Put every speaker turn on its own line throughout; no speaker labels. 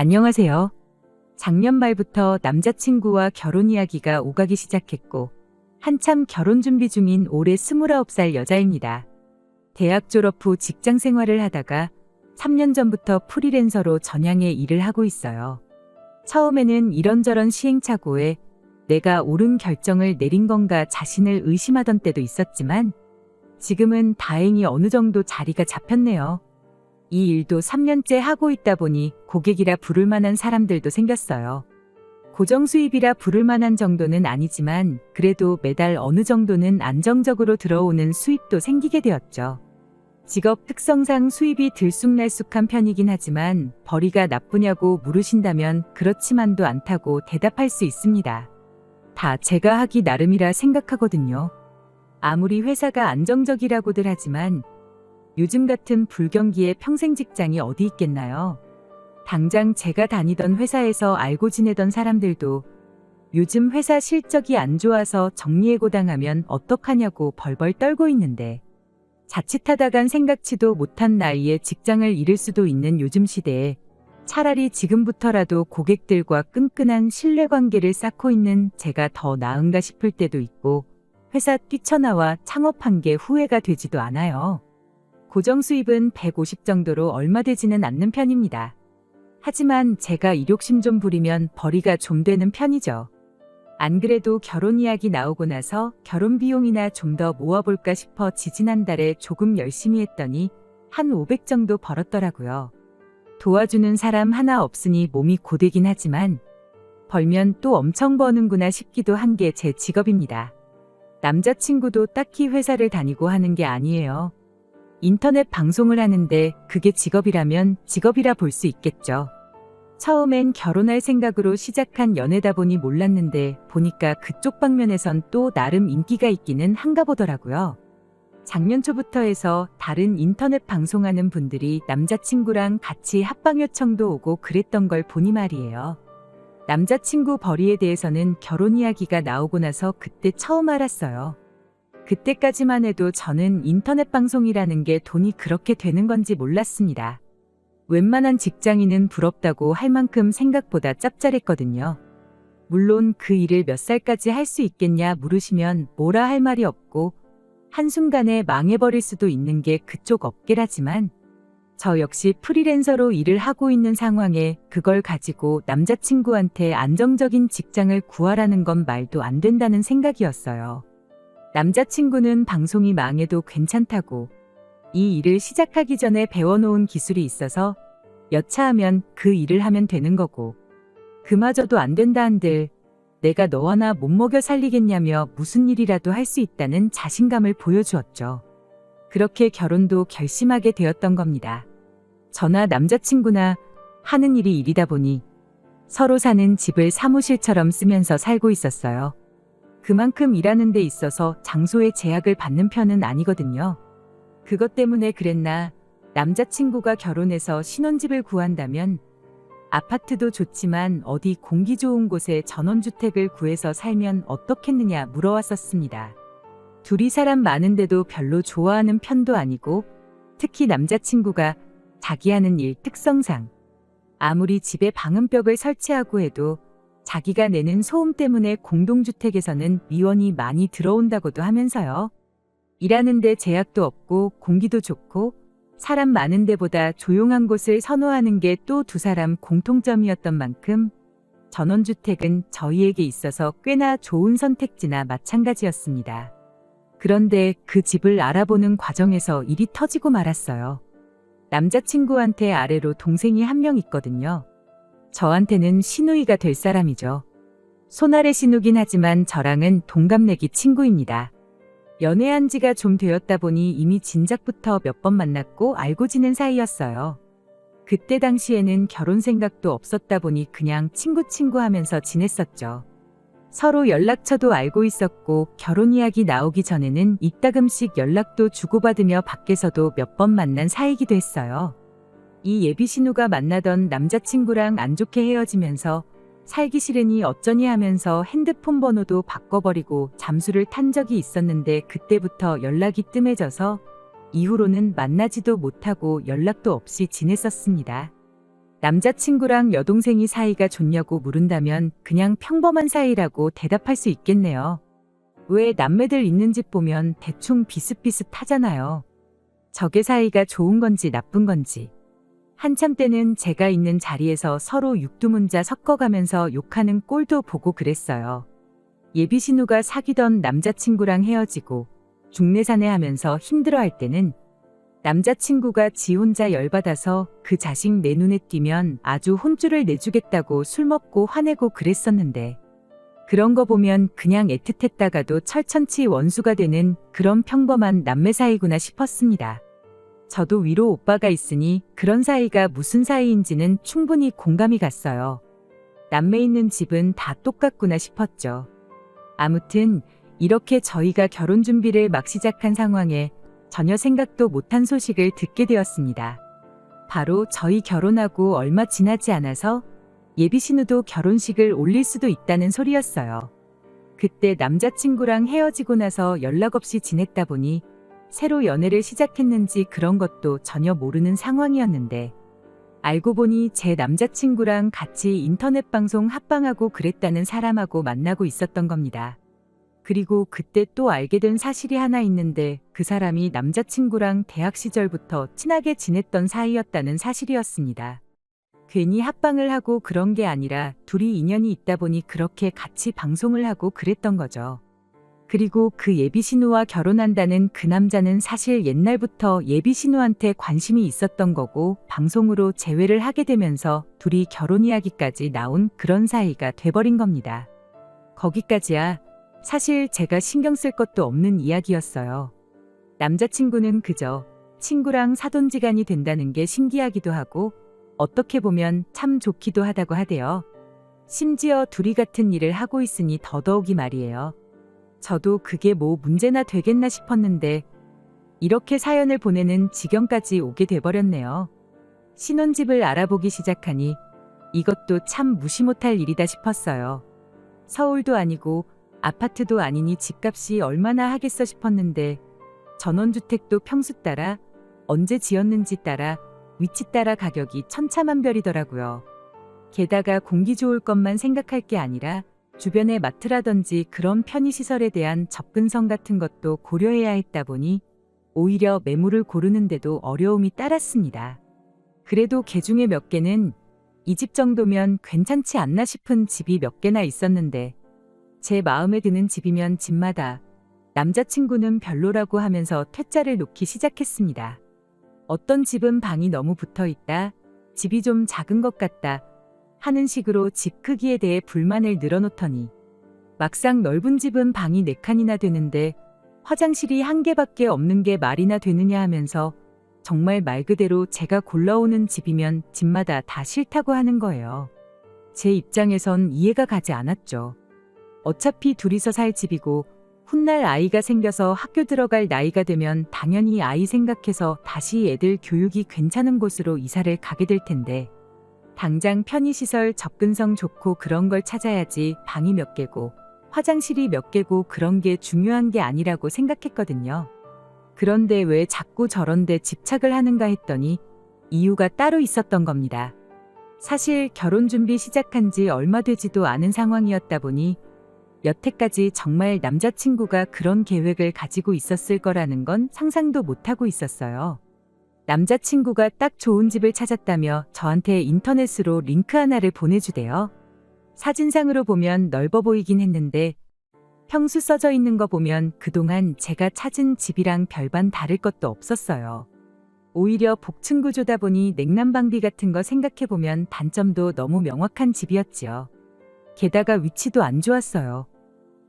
안녕하세요. 작년 말부터 남자친구와 결혼 이야기가 오가기 시작했고, 한참 결혼 준비 중인 올해 29살 여자입니다. 대학 졸업 후 직장 생활을 하다가 3년 전부터 프리랜서로 전향의 일을 하고 있어요. 처음에는 이런저런 시행착오에 내가 옳은 결정을 내린 건가 자신을 의심하던 때도 있었지만, 지금은 다행히 어느 정도 자리가 잡혔네요. 이 일도 3년째 하고 있다 보니 고객이라 부를 만한 사람들도 생겼어요. 고정 수입이라 부를 만한 정도는 아니지만 그래도 매달 어느 정도는 안정적으로 들어오는 수입도 생기게 되었죠. 직업 특성상 수입이 들쑥날쑥한 편이긴 하지만 벌이가 나쁘냐고 물으신다면 그렇지만도 않다고 대답할 수 있습니다. 다 제가 하기 나름이라 생각하거든요. 아무리 회사가 안정적이라고들 하지만 요즘 같은 불경기에 평생 직장이 어디 있겠나요? 당장 제가 다니던 회사에서 알고 지내던 사람들도 요즘 회사 실적이 안 좋아서 정리해고 당하면 어떡하냐고 벌벌 떨고 있는데, 자칫하다간 생각지도 못한 나이에 직장을 잃을 수도 있는 요즘 시대에 차라리 지금부터라도 고객들과 끈끈한 신뢰관계를 쌓고 있는 제가 더 나은가 싶을 때도 있고, 회사 뛰쳐나와 창업한 게 후회가 되지도 않아요. 고정 수입은 150 정도로 얼마 되지는 않는 편입니다. 하지만 제가 일욕심 좀 부리면 벌이가 좀 되는 편이죠. 안 그래도 결혼 이야기 나오고 나서 결혼 비용이나 좀 더 모아볼까 싶어 지지난달에 조금 열심히 했더니 한 500 정도 벌었더라고요. 도와주는 사람 하나 없으니 몸이 고되긴 하지만 벌면 또 엄청 버는구나 싶기도 한 게 제 직업입니다. 남자친구도 딱히 회사를 다니고 하는 게 아니에요. 인터넷 방송을 하는데 그게 직업이라면 직업이라 볼 수 있겠죠. 처음엔 결혼할 생각으로 시작한 연애다 보니 몰랐는데 보니까 그쪽 방면에선 또 나름 인기가 있기는 한가 보더라고요. 작년 초부터 해서 다른 인터넷 방송하는 분들이 남자친구랑 같이 합방 요청도 오고 그랬던 걸 보니 말이에요. 남자친구 벌이에 대해서는 결혼 이야기가 나오고 나서 그때 처음 알았어요. 그때까지만 해도 저는 인터넷 방송이라는 게 돈이 그렇게 되는 건지 몰랐습니다. 웬만한 직장인은 부럽다고 할 만큼 생각보다 짭짤했거든요. 물론 그 일을 몇 살까지 할 수 있겠냐 물으시면 뭐라 할 말이 없고 한순간에 망해버릴 수도 있는 게 그쪽 업계라지만 저 역시 프리랜서로 일을 하고 있는 상황에 그걸 가지고 남자친구한테 안정적인 직장을 구하라는 건 말도 안 된다는 생각이었어요. 남자친구는 방송이 망해도 괜찮다고 이 일을 시작하기 전에 배워놓은 기술이 있어서 여차하면 그 일을 하면 되는 거고, 그마저도 안 된다 한들 내가 너와 나 못 먹여 살리겠냐며 무슨 일이라도 할 수 있다는 자신감을 보여주었죠. 그렇게 결혼도 결심하게 되었던 겁니다. 저나 남자친구나 하는 일이 일이다 보니 서로 사는 집을 사무실처럼 쓰면서 살고 있었어요. 그만큼 일하는 데 있어서 장소에 제약을 받는 편은 아니거든요. 그것 때문에 그랬나 남자친구가 결혼해서 신혼집을 구한다면 아파트도 좋지만 어디 공기 좋은 곳에 전원주택을 구해서 살면 어떻겠느냐 물어왔었습니다. 둘이 사람 많은데도 별로 좋아하는 편도 아니고 특히 남자친구가 자기 하는 일 특성상 아무리 집에 방음벽을 설치하고 해도 자기가 내는 소음 때문에 공동주택에서는 미원이 많이 들어온다고도 하면서요. 일하는데 제약도 없고 공기도 좋고 사람 많은 데보다 조용한 곳을 선호하는 게 또 두 사람 공통점이었던 만큼 전원주택은 저희에게 있어서 꽤나 좋은 선택지나 마찬가지였습니다. 그런데 그 집을 알아보는 과정에서 일이 터지고 말았어요. 남자친구한테 아래로 동생이 한 명 있거든요. 저한테는 시누이가 될 사람이죠. 손아래 시누긴 하지만 저랑은 동갑내기 친구입니다. 연애한 지가 좀 되었다 보니 이미 진작부터 몇 번 만났고 알고 지낸 사이였어요. 그때 당시에는 결혼 생각도 없었다 보니 그냥 친구 하면서 지냈었죠. 서로 연락처도 알고 있었고 결혼 이야기 나오기 전에는 이따금씩 연락도 주고받으며 밖에서도 몇 번 만난 사이기도 했어요. 이 예비 신우가 만나던 남자친구랑 안 좋게 헤어지면서 살기 싫으니 어쩌니 하면서 핸드폰 번호도 바꿔버리고 잠수를 탄 적이 있었는데 그때부터 연락이 뜸해져서 이후로는 만나지도 못하고 연락도 없이 지냈었습니다. 남자친구랑 여동생이 사이가 좋냐고 물은다면 그냥 평범한 사이라고 대답할 수 있겠네요. 왜 남매들 있는 집 보면 대충 비슷비슷하잖아요. 저게 사이가 좋은 건지 나쁜 건지. 한참 때는 제가 있는 자리에서 서로 육두문자 섞어가면서 욕하는 꼴도 보고 그랬어요. 예비신우가 사귀던 남자친구랑 헤어지고 중내사내 하면서 힘들어할 때는 남자친구가 지 혼자 열받아서 그 자식 내 눈에 띄면 아주 혼쭐을 내주겠다고 술 먹고 화내고 그랬었는데 그런 거 보면 그냥 애틋했다가도 철천치 원수가 되는 그런 평범한 남매 사이구나 싶었습니다. 저도 위로 오빠가 있으니 그런 사이가 무슨 사이인지는 충분히 공감이 갔어요. 남매 있는 집은 다 똑같구나 싶었죠. 아무튼 이렇게 저희가 결혼 준비를 막 시작한 상황에 전혀 생각도 못한 소식을 듣게 되었습니다. 바로 저희 결혼하고 얼마 지나지 않아서 예비신우도 결혼식을 올릴 수도 있다는 소리였어요. 그때 남자친구랑 헤어지고 나서 연락 없이 지냈다 보니 새로 연애를 시작했는지 그런 것도 전혀 모르는 상황이었는데 알고 보니 제 남자친구랑 같이 인터넷 방송 합방하고 그랬다는 사람하고 만나고 있었던 겁니다. 그리고 그때 또 알게 된 사실이 하나 있는데 그 사람이 남자친구랑 대학 시절부터 친하게 지냈던 사이였다는 사실이었습니다. 괜히 합방을 하고 그런 게 아니라 둘이 인연이 있다 보니 그렇게 같이 방송을 하고 그랬던 거죠. 그리고 그 예비신우와 결혼한다는 그 남자는 사실 옛날부터 예비신우한테 관심이 있었던 거고 방송으로 재회를 하게 되면서 둘이 결혼 이야기까지 나온 그런 사이가 돼버린 겁니다. 거기까지야 사실 제가 신경 쓸 것도 없는 이야기였어요. 남자친구는 그저 친구랑 사돈지간이 된다는 게 신기하기도 하고 어떻게 보면 참 좋기도 하다고 하대요. 심지어 둘이 같은 일을 하고 있으니 더더욱이 말이에요. 저도 그게 뭐 문제나 되겠나 싶었는데 이렇게 사연을 보내는 지경까지 오게 돼버렸네요. 신혼집을 알아보기 시작하니 이것도 참 무시 못할 일이다 싶었어요. 서울도 아니고 아파트도 아니니 집값이 얼마나 하겠어 싶었는데 전원주택도 평수 따라 언제 지었는지 따라 위치 따라 가격이 천차만별이더라고요. 게다가 공기 좋을 것만 생각할 게 아니라 주변에 마트라든지 그런 편의시설에 대한 접근성 같은 것도 고려해야 했다 보니 오히려 매물을 고르는데도 어려움이 따랐습니다. 그래도 개중에 몇 개는 이 집 정도면 괜찮지 않나 싶은 집이 몇 개나 있었는데 제 마음에 드는 집이면 집마다 남자친구는 별로라고 하면서 퇴짜를 놓기 시작했습니다. 어떤 집은 방이 너무 붙어 있다, 집이 좀 작은 것 같다 하는 식으로 집 크기에 대해 불만을 늘어놓더니 막상 넓은 집은 방이 4칸이나 되는데 화장실이 1개밖에 없는 게 말이나 되느냐 하면서 정말 말 그대로 제가 골라오는 집이면 집마다 다 싫다고 하는 거예요. 제 입장에선 이해가 가지 않았죠. 어차피 둘이서 살 집이고 훗날 아이가 생겨서 학교 들어갈 나이가 되면 당연히 아이 생각해서 다시 애들 교육이 괜찮은 곳으로 이사를 가게 될 텐데 당장 편의시설 접근성 좋고 그런 걸 찾아야지 방이 몇 개고 화장실이 몇 개고 그런 게 중요한 게 아니라고 생각했거든요. 그런데 왜 자꾸 저런 데 집착을 하는가 했더니 이유가 따로 있었던 겁니다. 사실 결혼 준비 시작한 지 얼마 되지도 않은 상황이었다 보니 여태까지 정말 남자친구가 그런 계획을 가지고 있었을 거라는 건 상상도 못하고 있었어요. 남자친구가 딱 좋은 집을 찾았다며 저한테 인터넷으로 링크 하나를 보내주대요. 사진상으로 보면 넓어 보이긴 했는데 평수 써져 있는 거 보면 그동안 제가 찾은 집이랑 별반 다를 것도 없었어요. 오히려 복층 구조다 보니 냉난방비 같은 거 생각해보면 단점도 너무 명확한 집이었지요. 게다가 위치도 안 좋았어요.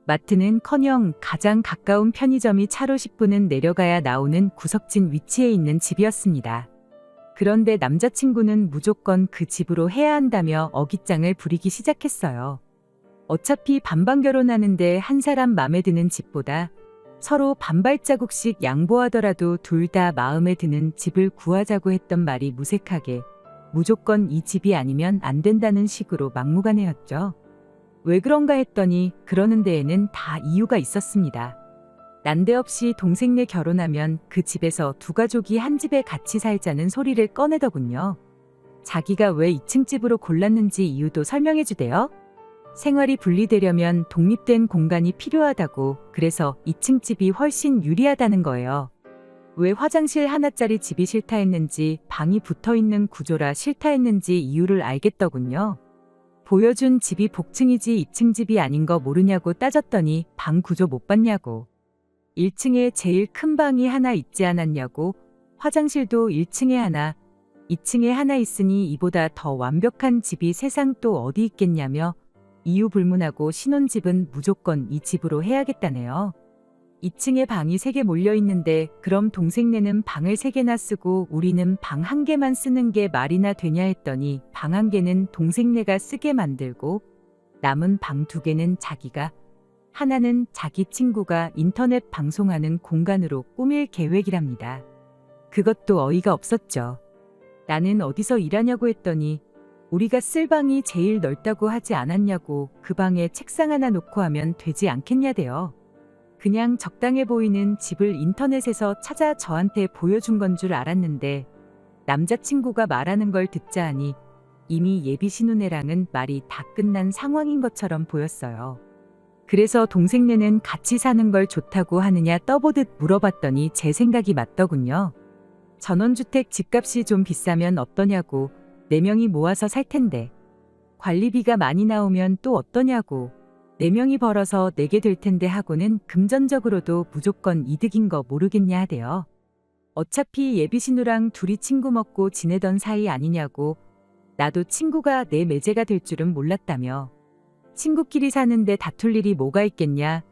마트는커녕 가장 가까운 편의점이 차로 10분은 내려가야 나오는 구석진 위치에 있는 집이었습니다. 그런데 남자친구는 무조건 그 집으로 해야 한다며 어깃장을 부리기 시작했어요. 어차피 반반 결혼하는데 한 사람 마음에 드는 집보다 서로 반발자국씩 양보하더라도 둘 다 마음에 드는 집을 구하자고 했던 말이 무색하게 무조건 이 집이 아니면 안 된다는 식으로 막무가내였죠. 왜 그런가 했더니 그러는 데에는 다 이유가 있었습니다. 난데없이 동생네 결혼하면 그 집에서 두 가족이 한 집에 같이 살자는 소리를 꺼내더군요. 자기가 왜 2층 집으로 골랐는지 이유도 설명해 주대요. 생활이 분리되려면 독립된 공간이 필요하다고, 그래서 2층 집이 훨씬 유리하다는 거예요. 왜 화장실 하나짜리 집이 싫다 했는지, 방이 붙어 있는 구조라 싫다 했는지 이유를 알겠더군요. 보여준 집이 복층이지 2층 집이 아닌 거 모르냐고 따졌더니 방 구조 못 봤냐고. 1층에 제일 큰 방이 하나 있지 않았냐고. 화장실도 1층에 하나, 2층에 하나 있으니 이보다 더 완벽한 집이 세상 또 어디 있겠냐며 이유 불문하고 신혼집은 무조건 이 집으로 해야겠다네요. 2층에 방이 3개 몰려 있는데 그럼 동생네는 방을 3개나 쓰고 우리는 방 1개만 쓰는 게 말이나 되냐 했더니 방 1개는 동생네가 쓰게 만들고 남은 방 2개는 자기가, 하나는 자기 친구가 인터넷 방송하는 공간으로 꾸밀 계획이랍니다. 그것도 어이가 없었죠. 나는 어디서 일하냐고 했더니 우리가 쓸 방이 제일 넓다고 하지 않았냐고. 그 방에 책상 하나 놓고 하면 되지 않겠냐대요. 그냥 적당해 보이는 집을 인터넷에서 찾아 저한테 보여준 건 줄 알았는데 남자친구가 말하는 걸 듣자 하니 이미 예비 신혼애랑은 말이 다 끝난 상황인 것처럼 보였어요. 그래서 동생네는 같이 사는 걸 좋다고 하느냐 떠보듯 물어봤더니 제 생각이 맞더군요. 전원주택 집값이 좀 비싸면 어떠냐고. 4명이 모아서 살 텐데. 관리비가 많이 나오면 또 어떠냐고. 4명이 벌어서 내게 될 텐데 하고는 금전적으로도 무조건 이득인 거 모르겠냐 하대요. 어차피 예비신우랑 둘이 친구 먹고 지내던 사이 아니냐고. 나도 친구가 내 매제가 될 줄은 몰랐다며. 친구끼리 사는데 다툴 일이 뭐가 있겠냐.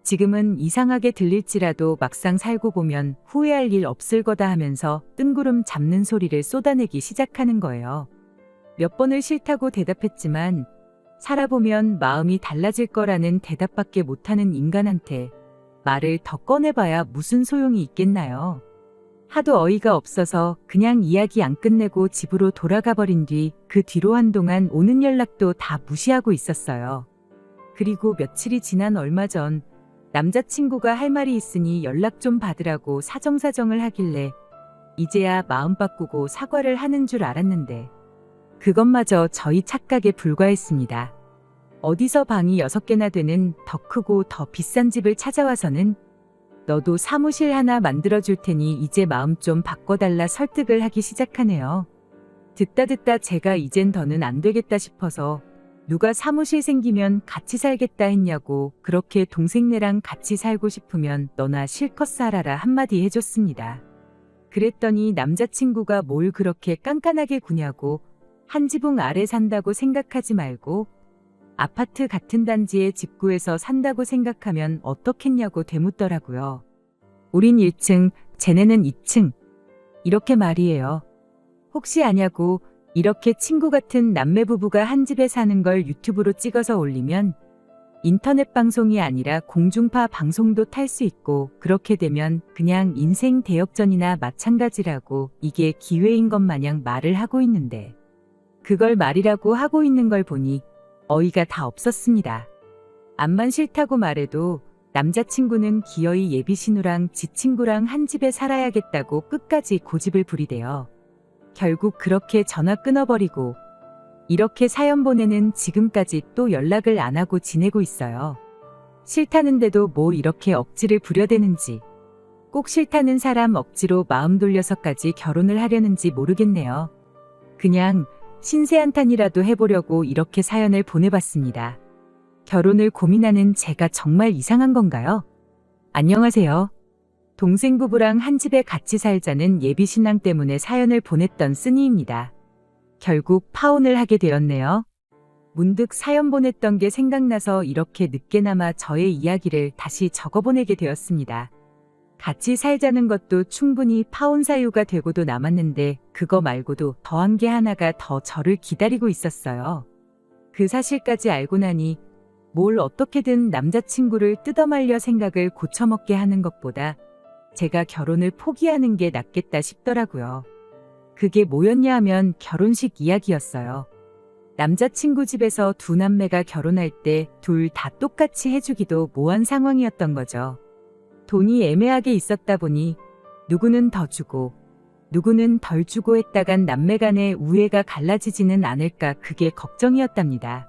지금은 이상하게 들릴지라도 막상 살고 보면 후회할 일 없을 거다 하면서 뜬구름 잡는 소리를 쏟아내기 시작하는 거예요. 몇 번을 싫다고 대답했지만 살아보면 마음이 달라질 거라는 대답밖에 못하는 인간한테 말을 더 꺼내봐야 무슨 소용이 있겠나요. 하도 어이가 없어서 그냥 이야기 안 끝내고 집으로 돌아가 버린 뒤 그 뒤로 한동안 오는 연락도 다 무시하고 있었어요. 그리고 며칠이 지난 얼마 전 남자친구가 할 말이 있으니 연락 좀 받으라고 사정사정을 하길래 이제야 마음 바꾸고 사과를 하는 줄 알았는데 그것마저 저희 착각에 불과했습니다. 어디서 방이 6개나 되는 더 크고 더 비싼 집을 찾아와서는 너도 사무실 하나 만들어줄 테니 이제 마음 좀 바꿔달라 설득을 하기 시작하네요. 듣다 제가 이젠 더는 안 되겠다 싶어서 누가 사무실 생기면 같이 살겠다 했냐고. 그렇게 동생네랑 같이 살고 싶으면 너나 실컷 살아라 한마디 해줬습니다. 그랬더니 남자친구가 뭘 그렇게 깐깐하게 구냐고. 한 지붕 아래 산다고 생각하지 말고 아파트 같은 단지에 집 구해서 산다고 생각하면 어떻겠냐고 되묻더라고요. 우린 1층, 쟤네는 2층. 이렇게 말이에요. 혹시 아냐고. 이렇게 친구 같은 남매 부부가 한 집에 사는 걸 유튜브로 찍어서 올리면 인터넷 방송이 아니라 공중파 방송도 탈 수 있고 그렇게 되면 그냥 인생 대역전이나 마찬가지라고. 이게 기회인 것 마냥 말을 하고 있는데 그걸 말이라고 하고 있는 걸 보니 어이가 다 없었습니다. 암만 싫다고 말해도 남자친구는 기어이 예비신우랑 지 친구랑 한 집에 살아야겠다고 끝까지 고집을 부리대요. 결국 그렇게 전화 끊어버리고 이렇게 사연 보내는 지금까지 또 연락을 안 하고 지내고 있어요. 싫다는데도 뭐 이렇게 억지를 부려대는지, 꼭 싫다는 사람 억지로 마음 돌려서까지 결혼을 하려는지 모르겠네요. 그냥 신세한탄이라도 해보려고 이렇게 사연을 보내봤습니다. 결혼을 고민하는 제가 정말 이상한 건가요? 안녕하세요. 동생 부부랑 한 집에 같이 살자는 예비신랑 때문에 사연을 보냈던 쓰니입니다. 결국 파혼을 하게 되었네요. 문득 사연 보냈던 게 생각나서 이렇게 늦게나마 저의 이야기를 다시 적어보내게 되었습니다. 같이 살자는 것도 충분히 파혼 사유가 되고도 남았는데 그거 말고도 더한 게 하나가 더 저를 기다리고 있었어요. 그 사실까지 알고 나니 뭘 어떻게든 남자친구를 뜯어말려 생각을 고쳐먹게 하는 것보다 제가 결혼을 포기하는 게 낫겠다 싶더라고요. 그게 뭐였냐 하면 결혼식 이야기였어요. 남자친구 집에서 두 남매가 결혼할 때 둘 다 똑같이 해주기도 모한 상황이었던 거죠. 돈이 애매하게 있었다 보니 누구는 더 주고 누구는 덜 주고 했다간 남매 간의 우애가 갈라지지는 않을까 그게 걱정이었답니다.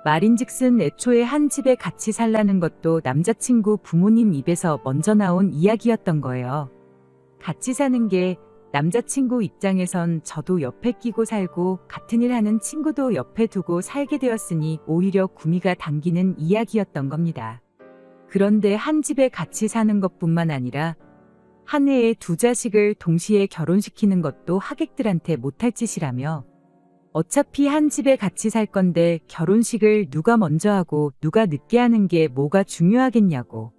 말인즉슨 애초에 한 집에 같이 살라는 것도 남자친구 부모님 입에서 먼저 나온 이야기였던 거예요. 같이 사는 게 남자친구 입장에선 저도 옆에 끼고 살고 같은 일 하는 친구도 옆에 두고 살게 되었으니 오히려 구미가 당기는 이야기였던 겁니다. 그런데 한 집에 같이 사는 것뿐만 아니라 한 해에 두 자식을 동시에 결혼시키는 것도 하객들한테 못할 짓이라며 어차피 한 집에 같이 살 건데 결혼식을 누가 먼저 하고 누가 늦게 하는 게 뭐가 중요하겠냐고.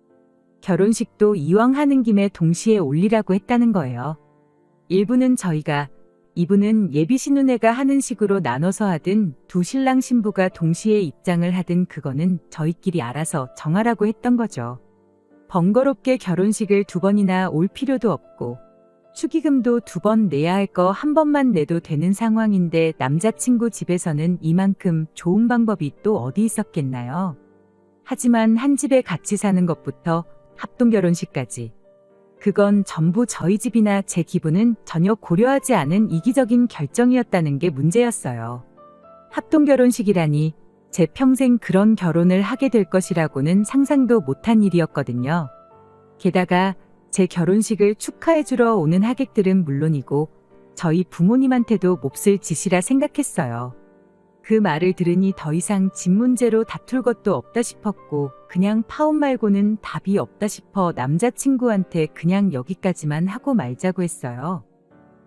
결혼식도 이왕 하는 김에 동시에 올리라고 했다는 거예요. 일부는 저희가, 이부는 예비 신우네가 하는 식으로 나눠서 하든 두 신랑 신부가 동시에 입장을 하든 그거는 저희끼리 알아서 정하라고 했던 거죠. 번거롭게 결혼식을 두 번이나 올 필요도 없고 축의금도 두 번 내야 할 거 한 번만 내도 되는 상황인데 남자친구 집에서는 이만큼 좋은 방법이 또 어디 있었겠나요? 하지만 한 집에 같이 사는 것부터 합동결혼식까지 그건 전부 저희 집이나 제 기분은 전혀 고려하지 않은 이기적인 결정이었다는 게 문제였어요. 합동결혼식이라니 제 평생 그런 결혼을 하게 될 것이라고는 상상도 못한 일이었거든요. 게다가 제 결혼식을 축하해주러 오는 하객들은 물론이고 저희 부모님한테도 몹쓸 짓이라 생각했어요. 그 말을 들으니 더 이상 집 문제로 다툴 것도 없다 싶었고 그냥 파혼 말고는 답이 없다 싶어 남자친구한테 그냥 여기까지만 하고 말자고 했어요.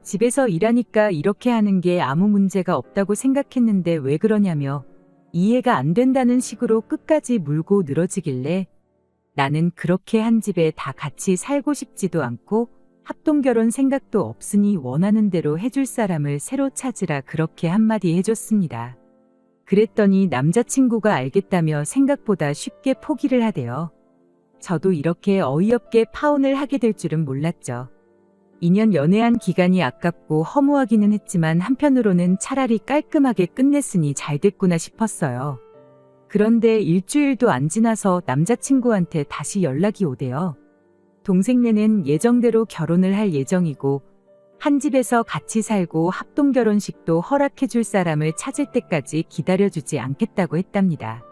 집에서 일하니까 이렇게 하는 게 아무 문제가 없다고 생각했는데 왜 그러냐며 이해가 안 된다는 식으로 끝까지 물고 늘어지길래 나는 그렇게 한 집에 다 같이 살고 싶지도 않고 합동결혼 생각도 없으니 원하는 대로 해줄 사람을 새로 찾으라 그렇게 한마디 해줬습니다. 그랬더니 남자친구가 알겠다며 생각보다 쉽게 포기를 하대요. 저도 이렇게 어이없게 파혼을 하게 될 줄은 몰랐죠. 2년 연애한 기간이 아깝고 허무하기는 했지만 한편으로는 차라리 깔끔하게 끝냈으니 잘 됐구나 싶었어요. 그런데 일주일도 안 지나서 남자친구한테 다시 연락이 오대요. 동생네는 예정대로 결혼을 할 예정이고 한 집에서 같이 살고 합동결혼식도 허락해줄 사람을 찾을 때까지 기다려주지 않겠다고 했답니다.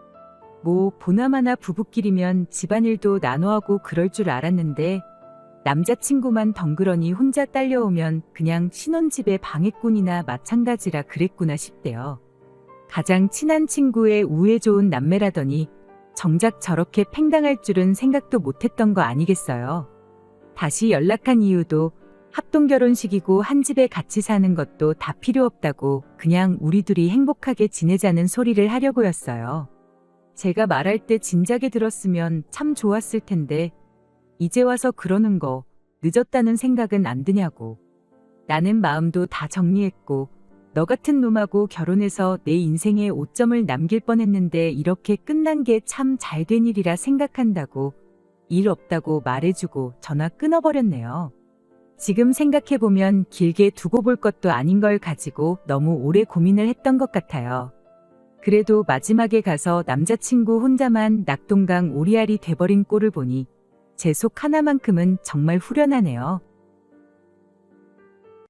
뭐 보나마나 부부끼리면 집안일도 나눠하고 그럴 줄 알았는데 남자친구만 덩그러니 혼자 딸려오면 그냥 신혼집의 방해꾼이나 마찬가지라 그랬구나 싶대요. 가장 친한 친구의 우애 좋은 남매라더니 정작 저렇게 팽당할 줄은 생각도 못했던 거 아니겠어요. 다시 연락한 이유도 합동결혼식이고 한 집에 같이 사는 것도 다 필요 없다고 그냥 우리 둘이 행복하게 지내자는 소리를 하려고였어요. 제가 말할 때 진작에 들었으면 참 좋았을 텐데 이제 와서 그러는 거 늦었다는 생각은 안 드냐고. 나는 마음도 다 정리했고 너 같은 놈하고 결혼해서 내 인생에 오점을 남길 뻔했는데 이렇게 끝난 게 참 잘 된 일이라 생각한다고 일 없다고 말해주고 전화 끊어버렸네요. 지금 생각해보면 길게 두고 볼 것도 아닌 걸 가지고 너무 오래 고민을 했던 것 같아요. 그래도 마지막에 가서 남자친구 혼자만 낙동강 오리알이 돼버린 꼴을 보니 제 속 하나만큼은 정말 후련하네요.